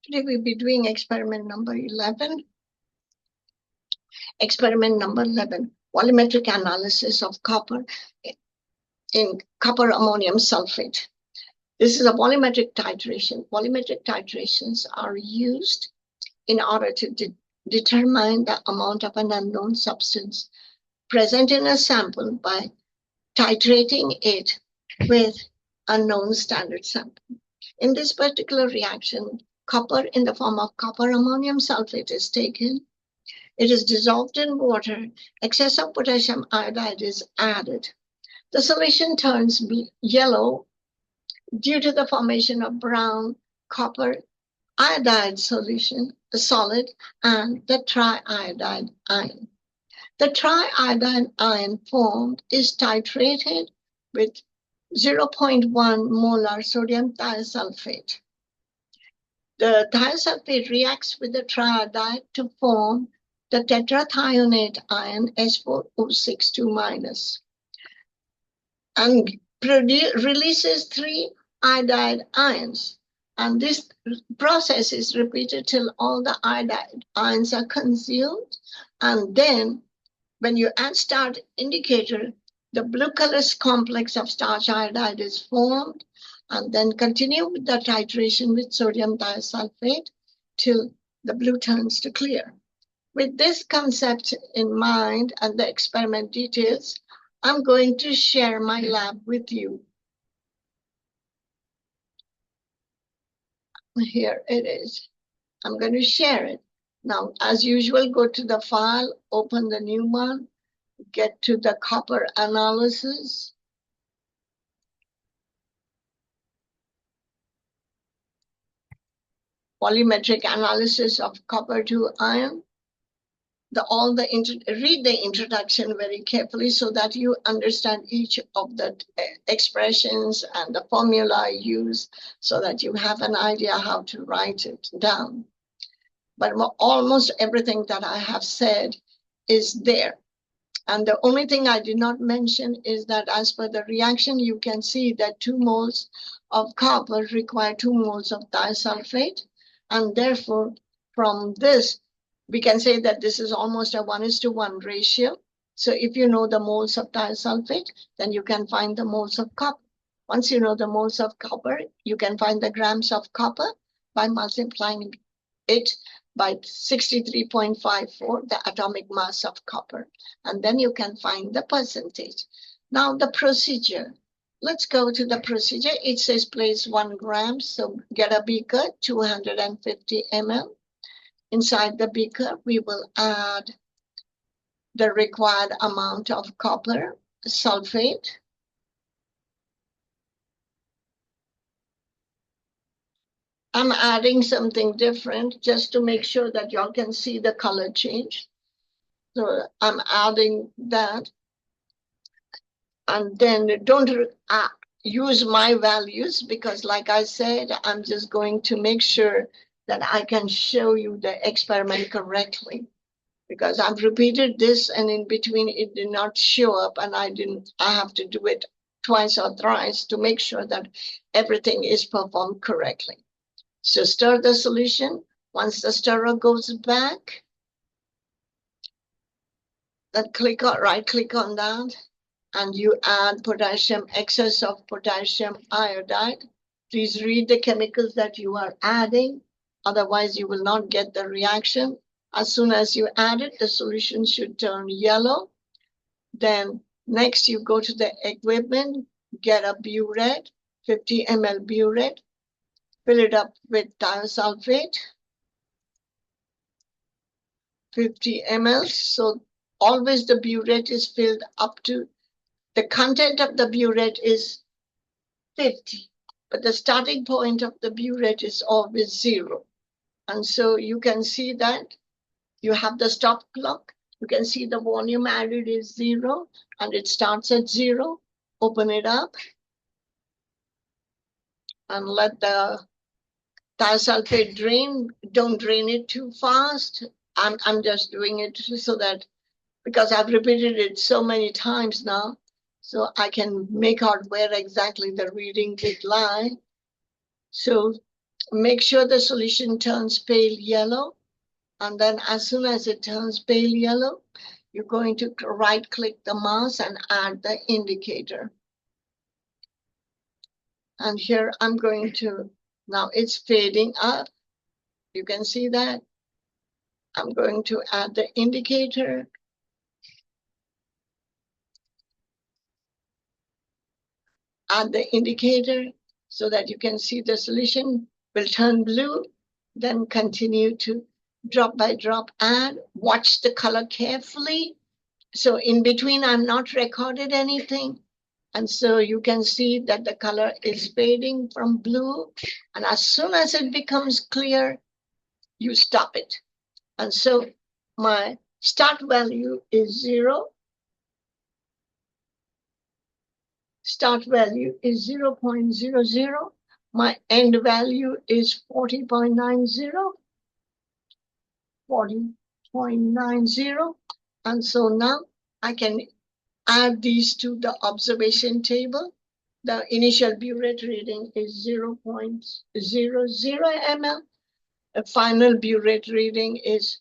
Today we'll be doing experiment number 11. Experiment number 11, volumetric analysis of copper in copper ammonium sulfate. This is a volumetric titration. Volumetric titrations are used in order to determine the amount of an unknown substance present in a sample by titrating it with a known standard sample. In this particular reaction, copper in the form of copper ammonium sulfate is taken. It is dissolved in water. Excess of potassium iodide is added. The solution turns yellow due to the formation of brown copper iodide solution, a solid, and the triiodide ion. The triiodide ion formed is titrated with 0.1 molar sodium thiosulfate. The thiosulfate reacts with the triiodide to form the tetrathionate ion H4O62- and releases 3 iodide ions. And this process is repeated till all the iodide ions are consumed. And then when you add starch indicator, the blue color's complex of starch iodide is formed, and then continue with the titration with sodium thiosulfate till the blue turns to clear. With this concept in mind and the experiment details, I'm going to share my lab with you. Here it is. I'm going to share it. Now, as usual, go to the file, open the new one, get to the copper analysis. Volumetric analysis of copper to iron. Read the introduction very carefully so that you understand each of the expressions and the formula I use so that you have an idea how to write it down. But almost everything that I have said is there. And the only thing I did not mention is that as per the reaction, you can see that 2 moles of copper require 2 moles of thiosulfate. And therefore, from this, we can say that this is almost a 1:1 ratio. So if you know the moles of thiosulfate, then you can find the moles of copper. Once you know the moles of copper, you can find the grams of copper by multiplying it by 63.54, the atomic mass of copper. And then you can find the percentage. Now the procedure. Let's go to the procedure. It says place 1 gram. So get a beaker, 250 ml. Inside the beaker, we will add the required amount of copper sulfate. I'm adding something different just to make sure that y'all can see the color change. So I'm adding that. And then don't use my values because like I said, I'm just going to make sure that I can show you the experiment correctly because I've repeated this and in between it did not show up and I have to do it twice or thrice to make sure that everything is performed correctly. So stir the solution. Once the stirrer goes back, then right click on that and you add potassium, excess of potassium iodide. Please read the chemicals that you are adding. Otherwise, you will not get the reaction. As soon as you add it, the solution should turn yellow. Then next you go to the equipment, get a burette, 50 ml burette, fill it up with thiosulfate, 50 ml. So always the burette is filled up to, the content of the burette is 50, but the starting point of the burette is always 0. And so you can see that you have the stop clock. You can see the volume added is 0 and it starts at 0. Open it up and let the thiosulfate drain. Don't drain it too fast. I'm just doing it so that, because I've repeated it so many times now, so I can make out where exactly the reading did lie. So Make sure the solution turns pale yellow. And then as soon as it turns pale yellow, you're going to right-click the mouse and add the indicator. And here I'm going to, now it's fading up. You can see that. I'm going to add the indicator. Add the indicator so that you can see the solution will turn blue. Then continue to drop by drop add. Watch the color carefully. So in between, I'm not recorded anything. And so you can see that the color is fading from blue. And as soon as it becomes clear, you stop it. And so my start value is 0. Start value is 0.00. My end value is 40.90. 40.90. And so now I can add these to the observation table. The initial burette reading is 0.00 ml. The final burette reading is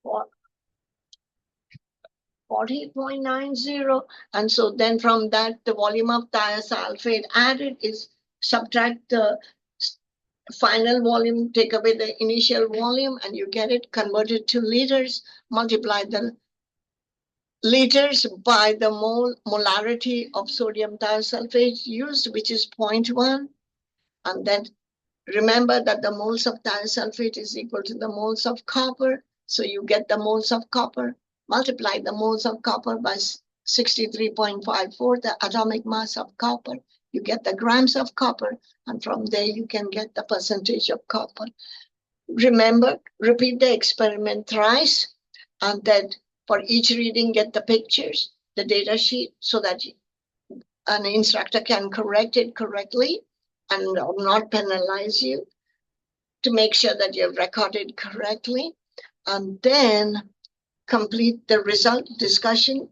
40.90. And so then from that, the volume of thiosulfate added is subtract the final volume, take away the initial volume, and you get it converted to liters, multiply the liters by the molarity of sodium thiosulfate used, which is 0.1. And then remember that the moles of thiosulfate is equal to the moles of copper. So you get the moles of copper, multiply the moles of copper by 63.54, the atomic mass of copper. You get the grams of copper, and from there you can get the percentage of copper. Remember, repeat the experiment thrice, and then for each reading, get the pictures, the data sheet, so that an instructor can correct it correctly and not penalize you, to make sure that you've recorded correctly, and then complete the result discussion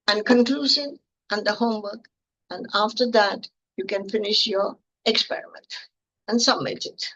and conclusion and the homework. And after that, you can finish your experiment and submit it.